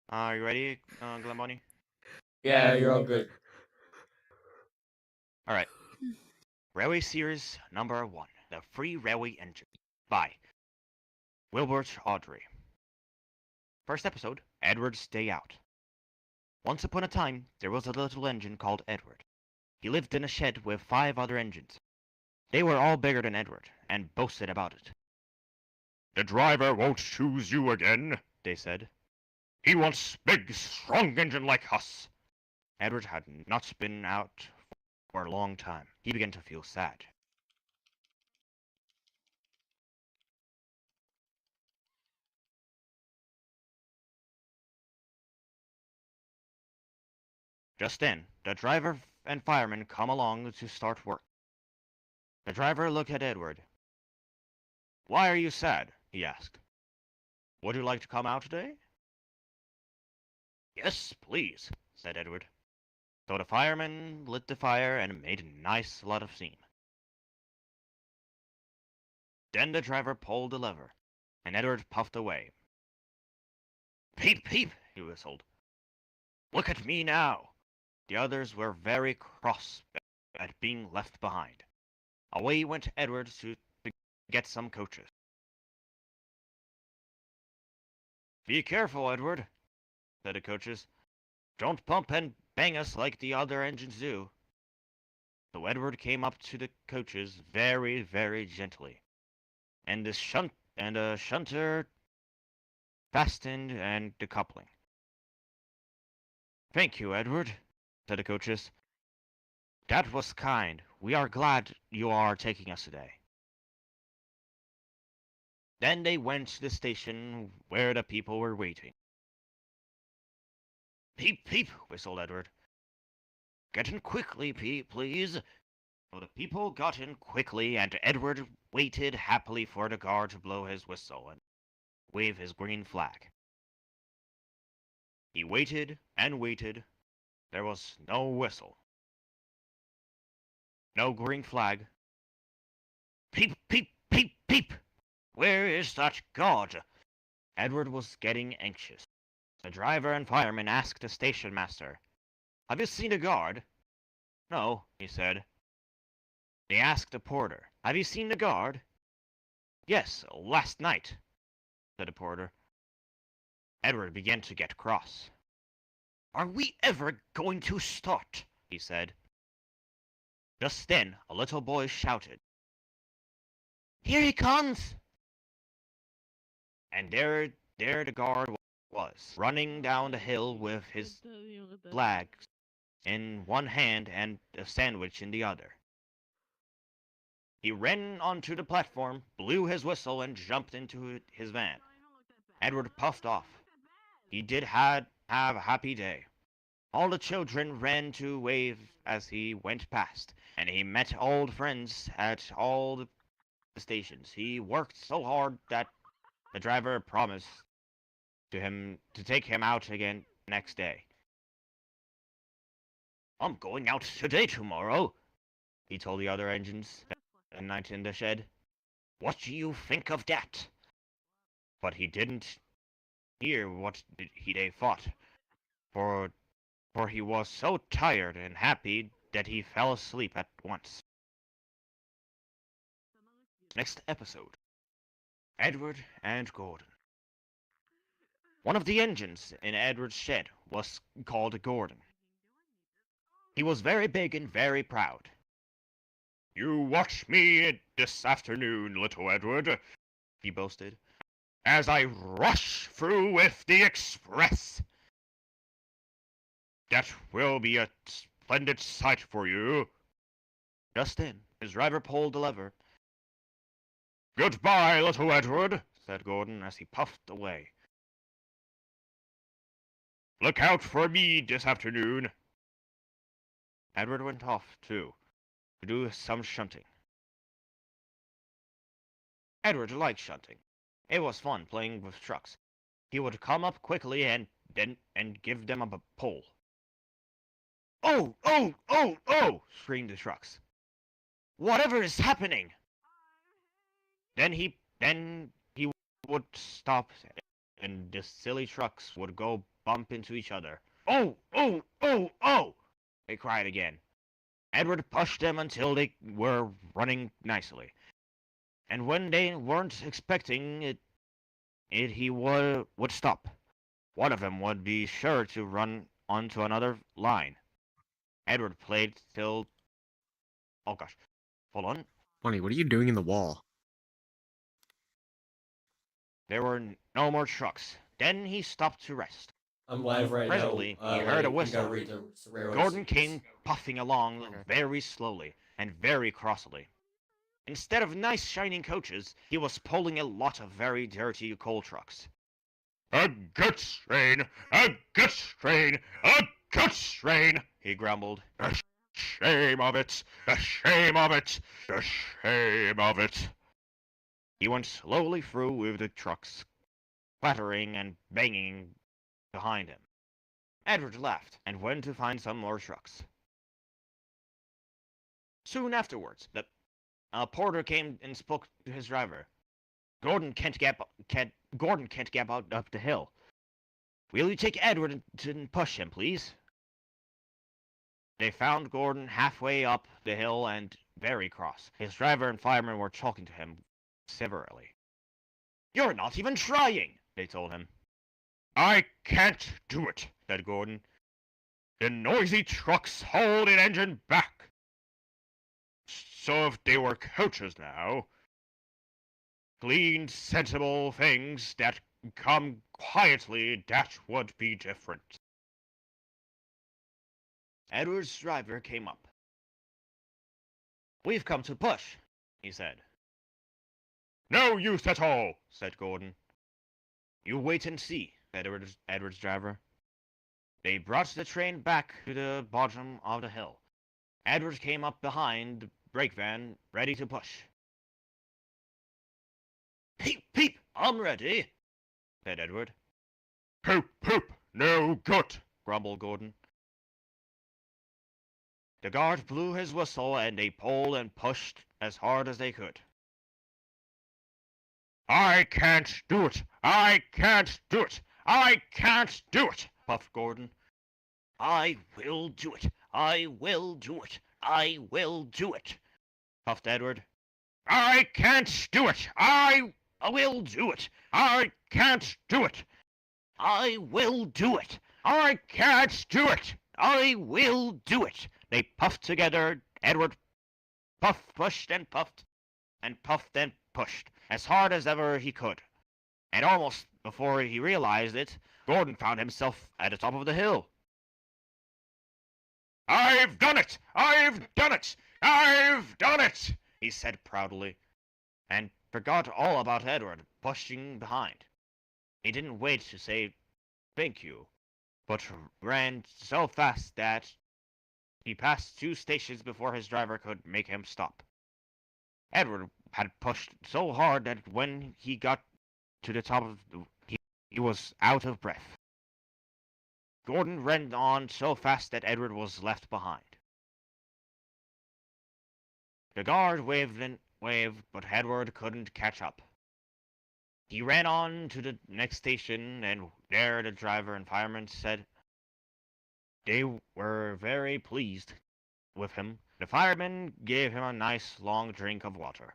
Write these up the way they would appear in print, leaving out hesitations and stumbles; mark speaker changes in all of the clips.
Speaker 1: Are you ready, Glamboni?
Speaker 2: Yeah, you're all good.
Speaker 1: Alright. Railway Series number 1. The Free Railway Engine. By Wilbert Audrey. First episode, Edward's Day Out. Once upon a time, there was a little engine called Edward. He lived in a shed with 5 other engines. They were all bigger than Edward, and boasted about it. "The driver won't choose you again," they said. "He wants big, strong engine like us." Edward had not been out for a long time. He began to feel sad. Just then, the driver and fireman come along to start work. The driver looked at Edward. "Why are you sad?" he asked. "Would you like to come out today?" "Yes, please," said Edward. So the fireman lit the fire and made a nice lot of steam. Then the driver pulled the lever, and Edward puffed away. "Peep, peep," he whistled. "Look at me now." The others were very cross at being left behind. Away went Edward to get some coaches. "Be careful, Edward," said the coaches. "Don't bump and bang us like the other engines do." So Edward came up to the coaches very, very gently, and the shunter fastened and the coupling. "Thank you, Edward," said the coaches. "That was kind. We are glad you are taking us today." Then they went to the station where the people were waiting. "Peep, peep," whistled Edward. "Get in quickly, please." So the people got in quickly, and Edward waited happily for the guard to blow his whistle and wave his green flag. He waited and waited. There was no whistle. No green flag. "Peep, peep, peep, peep! Where is that guard?" Edward was getting anxious. The driver and fireman asked the station master, "Have you seen the guard?" "No," he said. They asked the porter, "Have you seen the guard?" "Yes, last night," said the porter. Edward began to get cross. "Are we ever going to start?" he said. Just then a little boy shouted, "Here he comes!" And there the guard was, running down the hill with his flag in one hand and a sandwich in the other. He ran onto the platform, blew his whistle, and jumped into his van. Edward puffed off. He did have a happy day. All the children ran to wave as he went past, and he met old friends at all the stations. He worked so hard that the driver promised to him to take him out again next day. "I'm going out tomorrow," he told the other engines that night in the shed. "What do you think of that?" But he didn't hear what they thought, for he was so tired and happy that he fell asleep at once. Next episode, Edward and Gordon. One of the engines in Edward's shed was called Gordon. He was very big and very proud. "You watch me this afternoon, little Edward," he boasted, "as I rush through with the express. That will be a splendid sight for you." Just then his driver pulled the lever. "Goodbye, little Edward," said Gordon as he puffed away. "Look out for me this afternoon." Edward went off, too, to do some shunting. Edward liked shunting. It was fun playing with trucks. He would come up quickly and give them a pull. "Oh, oh, oh, oh!" screamed the trucks. "Whatever is happening?" Then he would stop, and the silly trucks would go bump into each other. "Oh, oh, oh, oh!" they cried again. Edward pushed them until they were running nicely. And when they weren't expecting it, he would stop. One of them would be sure to run onto another line. Edward played till... Oh gosh. Hold on.
Speaker 2: Funny, what are you doing in the wall?
Speaker 1: There were no more trucks. Then he stopped to rest.
Speaker 3: I'm live right
Speaker 1: Presently,
Speaker 3: now.
Speaker 1: he heard a
Speaker 3: You
Speaker 1: whistle.
Speaker 3: gotta read the railroad
Speaker 1: Gordon
Speaker 3: sequence.
Speaker 1: came puffing along very slowly and very crossly. Instead of nice shining coaches, he was pulling a lot of very dirty coal trucks. "A goods train! A goods train! A goods train!" he grumbled. "The shame of it! The shame of it! The shame of it!" He went slowly through with the trucks, clattering and banging behind him. Edward laughed and went to find some more trucks. Soon afterwards, the porter came and spoke to his driver. Gordon can't get out up the hill. Will you take Edward and push him, please?" They found Gordon halfway up the hill and very cross. His driver and fireman were talking to him severely. "You're not even trying," they told him. "I can't do it," said Gordon. "The noisy trucks hold the engine back. So if they were coaches now, clean, sensible things that come quietly, that would be different." Edward's driver came up. "We've come to push," he said. "No use at all," said Gordon. "You wait and see," said Edward's driver. They brought the train back to the bottom of the hill. Edward came up behind the brake van, ready to push. "Peep, peep, I'm ready," said Edward. "Poop, poop, no good," grumbled Gordon. The guard blew his whistle and they pulled and pushed as hard as they could. "I can't do it! I can't do it! I can't do it!" puffed Gordon. "I will do it! I will do it! I will do it!" puffed Edward. "I can't do it! I will do it! I can't do it! I will do it! I can't do it! I will do it!" They puffed together. Edward pushed and puffed and pushed as hard as ever he could. And almost before he realized it, Gordon found himself at the top of the hill. "I've done it! I've done it! I've done it!" he said proudly, and forgot all about Edward pushing behind. He didn't wait to say thank you, but ran so fast that he passed 2 stations before his driver could make him stop. Edward had pushed so hard that when he got to the top of he was out of breath. Gordon ran on so fast that Edward was left behind. The guard waved and waved, but Edward couldn't catch up. He ran on to the next station, and there the driver and fireman said they were very pleased with him. The fireman gave him a nice long drink of water.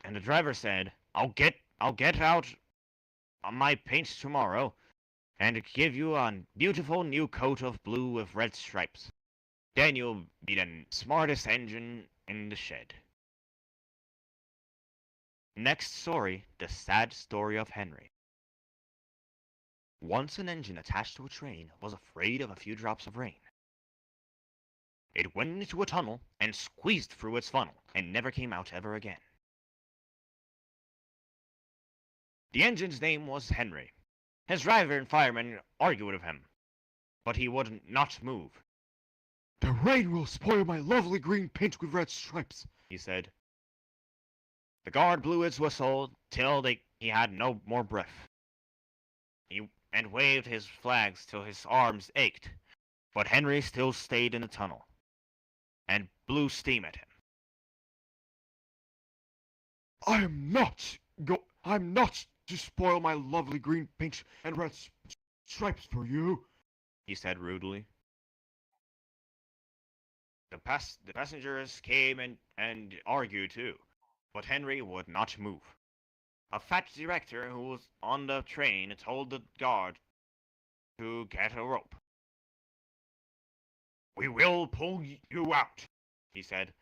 Speaker 1: And the driver said, I'll get out on my paint tomorrow and give you a beautiful new coat of blue with red stripes. Then you'll be the smartest engine in the shed." Next story, the sad story of Henry. Once an engine attached to a train was afraid of a few drops of rain. It went into a tunnel and squeezed through its funnel and never came out ever again. The engine's name was Henry. His driver and fireman argued with him, but he would not move.
Speaker 4: "The rain will spoil my lovely green paint with red stripes,"
Speaker 1: he said. The guard blew his whistle till he had no more breath. And waved his flags till his arms ached, but Henry still stayed in the tunnel and blew steam at him.
Speaker 4: I'm not to spoil my lovely green paint and red stripes for you,
Speaker 1: he said rudely. The passengers came and argued too, but Henry would not move. A fat director who was on the train told the guard to get a rope. "We will pull you out," he said,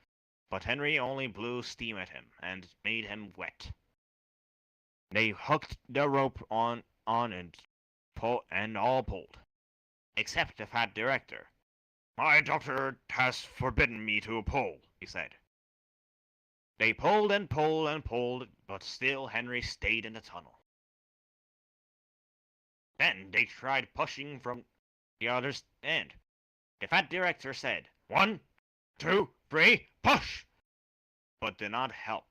Speaker 1: but Henry only blew steam at him and made him wet. They hooked the rope on and all pulled, except the fat director. "My doctor has forbidden me to pull," he said. They pulled and pulled and pulled, but still Henry stayed in the tunnel. Then they tried pushing from the other end. The fat director said, "1, 2, 3, push!" but did not help.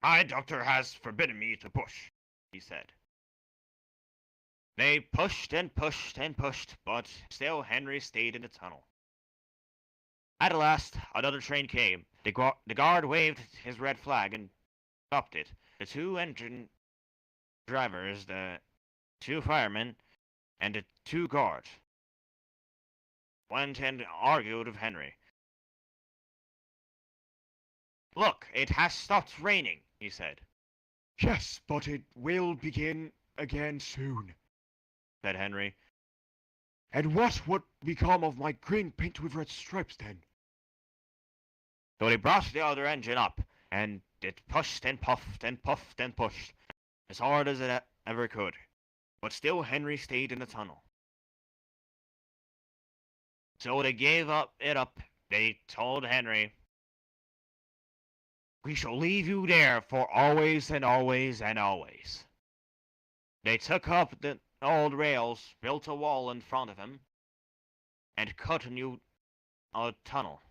Speaker 1: "My doctor has forbidden me to push," he said. They pushed and pushed and pushed, but still Henry stayed in the tunnel. At last, another train came. The guard waved his red flag and stopped it. The 2 engine drivers, the 2 firemen, and the 2 guards went and argued with Henry. "Look, it has stopped raining," he said.
Speaker 4: "Yes, but it will begin again soon,"
Speaker 1: said Henry.
Speaker 4: "And what would become of my green paint with red stripes then?"
Speaker 1: So they brought the other engine up, and it pushed and puffed and puffed and pushed, as hard as it ever could. But still Henry stayed in the tunnel. So they gave it up. They told Henry, "We shall leave you there for always and always and always." They took up the old rails, built a wall in front of him, and cut a new tunnel.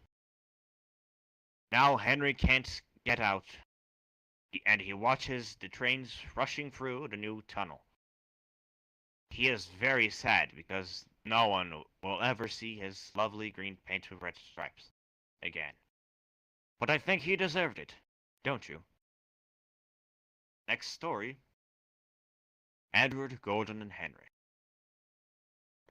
Speaker 1: Now Henry can't get out, and he watches the trains rushing through the new tunnel. He is very sad because no one will ever see his lovely green paint with red stripes again. But I think he deserved it, don't you? Next story. Edward, Gordon, and Henry.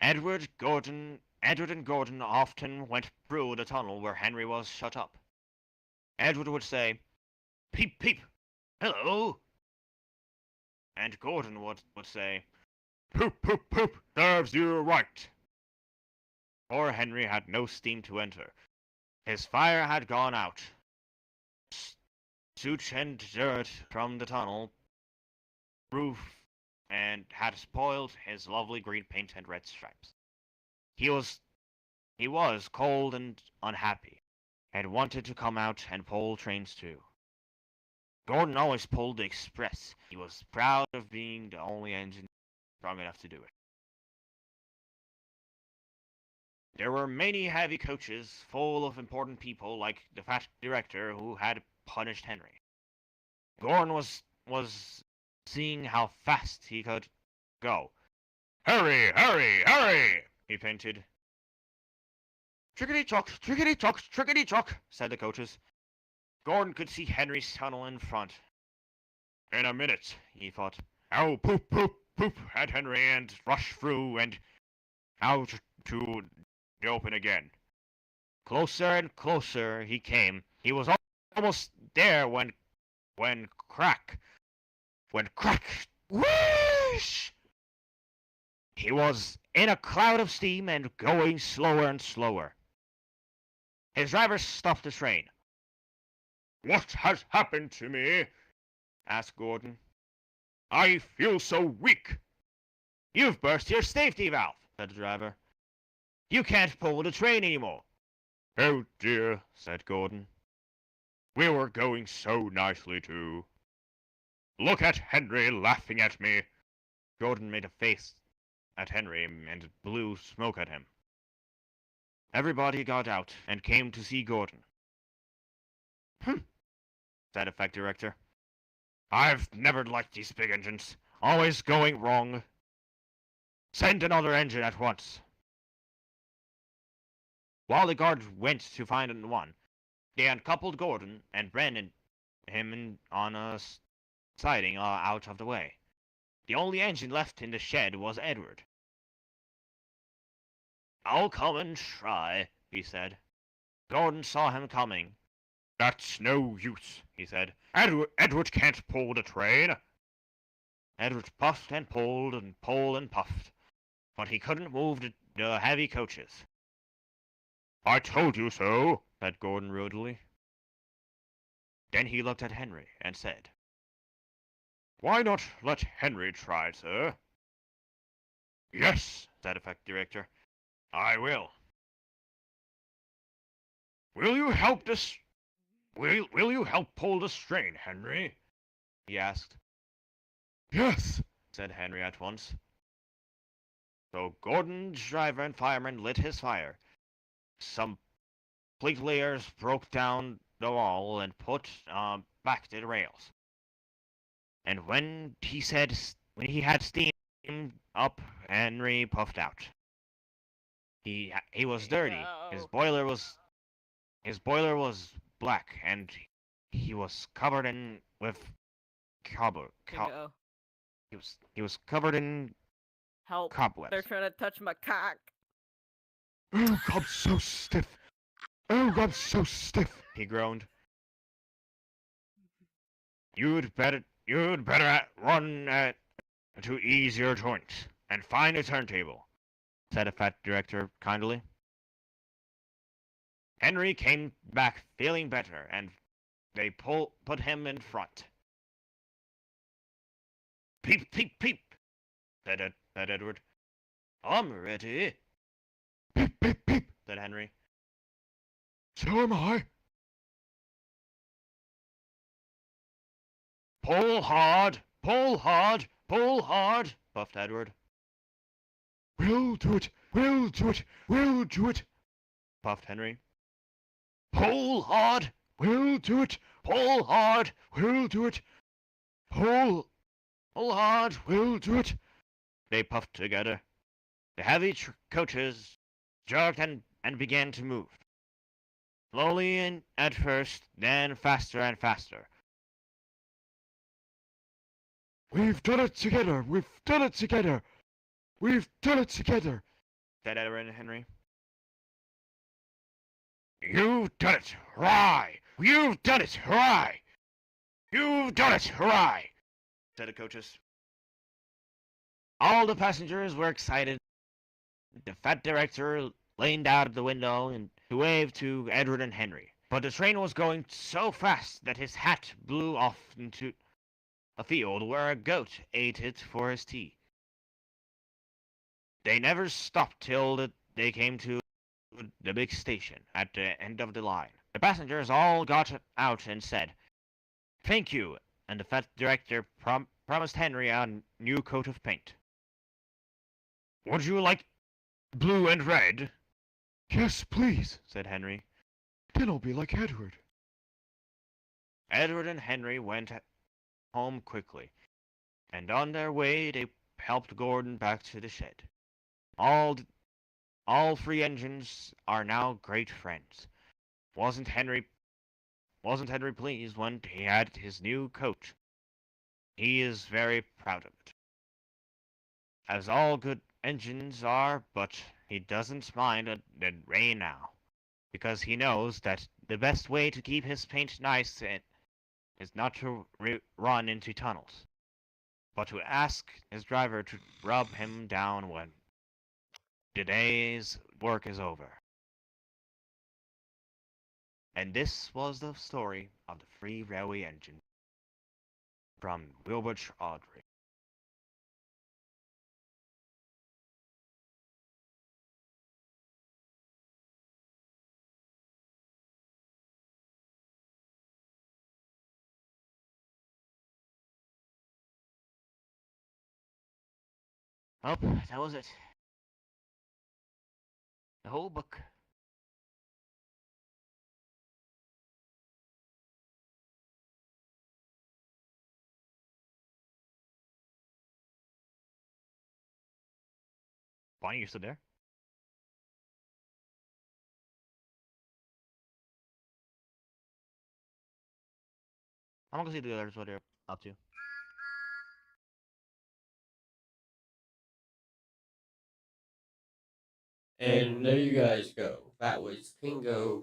Speaker 1: Edward and Gordon often went through the tunnel where Henry was shut up. Edward would say, "Peep, peep, hello." And Gordon would say, "Poop, poop, poop, serves you right." Poor Henry had no steam to enter. His fire had gone out. Soot and dirt from the tunnel roof and had spoiled his lovely green paint and red stripes. He was cold and unhappy, and wanted to come out and pull trains too. Gordon always pulled the express. He was proud of being the only engine strong enough to do it. There were many heavy coaches full of important people like the fat director who had punished Henry. Gordon was seeing how fast he could go. "Hurry, hurry, hurry!" he panted. "Trickety-chock, trickety-chock, trickety-chock," said the coaches. Gordon could see Henry's tunnel in front. "In a minute," he thought, "I'll poop, poop, poop at Henry and rush through and out to the open again." Closer and closer he came. He was almost there when crack, whoosh! He was in a cloud of steam and going slower and slower. His driver stopped the train. "What has happened to me?" asked Gordon. "I feel so weak." "You've burst your safety valve," said the driver. "You can't pull the train anymore." "Oh dear," said Gordon. "We were going so nicely too. Look at Henry laughing at me." Gordon made a face at Henry and blew smoke at him. Everybody got out and came to see Gordon. Said the fat director. "I've never liked these big engines. Always going wrong. Send another engine at once." While the guard went to find one, they uncoupled Gordon and branded him on a siding out of the way. The only engine left in the shed was Edward. I'll come and try, he said. Gordon saw him coming.
Speaker 4: That's no use, he said. Edward can't pull the train.
Speaker 1: Edward puffed and pulled and puffed, but he couldn't move the heavy coaches.
Speaker 4: I told you so,
Speaker 1: said Gordon rudely. Then he looked at Henry and said,
Speaker 4: Why not let Henry try, sir?
Speaker 1: Yes, said the factory director. I will.
Speaker 4: Will you help this? Will you help pull the strain, Henry?
Speaker 1: He asked.
Speaker 4: Yes,
Speaker 1: said Henry at once. So Gordon's driver and fireman lit his fire. Some plate layers broke down the wall and put back the rails. And when he had steam up, Henry puffed out. He was dirty. His boiler was black, and he was covered with cobweb.
Speaker 3: Pingo.
Speaker 1: He was covered in
Speaker 3: Help.
Speaker 1: cobwebs.
Speaker 3: They're trying to touch my cock.
Speaker 4: Oh, I'm so stiff. Oh, I'm so stiff.
Speaker 1: He groaned. You'd better run to ease your joints and find a turntable, said the fat director kindly. Henry came back feeling better, and they put him in front. Peep, peep, peep, said Edward. I'm ready.
Speaker 4: Peep, peep, peep,
Speaker 1: said Henry.
Speaker 4: So am I.
Speaker 1: Pull hard, pull hard, pull hard, puffed Edward.
Speaker 4: We'll do it, we'll do it, we'll do it,
Speaker 1: puffed Henry. Pull hard,
Speaker 4: we'll do it,
Speaker 1: pull hard,
Speaker 4: we'll do it, pull
Speaker 1: hard,
Speaker 4: we'll do it.
Speaker 1: They puffed together. The heavy coaches jerked and began to move. Slowly and at first, then faster and faster.
Speaker 4: We've done it together, we've done it together, we've done it together,
Speaker 1: said Edward and Henry.
Speaker 4: You've done it, hurrah! You've done it, hurrah! You've done it, hurrah!
Speaker 1: said the coaches. All the passengers were excited. The fat director leaned out of the window and waved to Edward and Henry. But the train was going so fast that his hat blew off into a field where a goat ate it for his tea. They never stopped till they came to the big station at the end of the line. The passengers all got out and said, "Thank you," and the fat director promised Henry a new coat of paint.
Speaker 4: Would you like blue and red?
Speaker 2: Yes, please,
Speaker 1: said Henry.
Speaker 2: Then I'll be like Edward.
Speaker 1: Edward and Henry went home quickly, and on their way they helped Gordon back to the shed. All three engines are now great friends. Wasn't Henry pleased when he had his new coat? He is very proud of it, as all good engines are, but he doesn't mind the rain now, because he knows that the best way to keep his paint nice is not to run into tunnels, but to ask his driver to rub him down when the day's work is over. And this was the story of the free railway engine from Wilbur Awdry. Oh, that was it. The whole book. Bonnie, you still there? I'm gonna go see the others what they're up to.
Speaker 5: And there you guys go. That was Pingo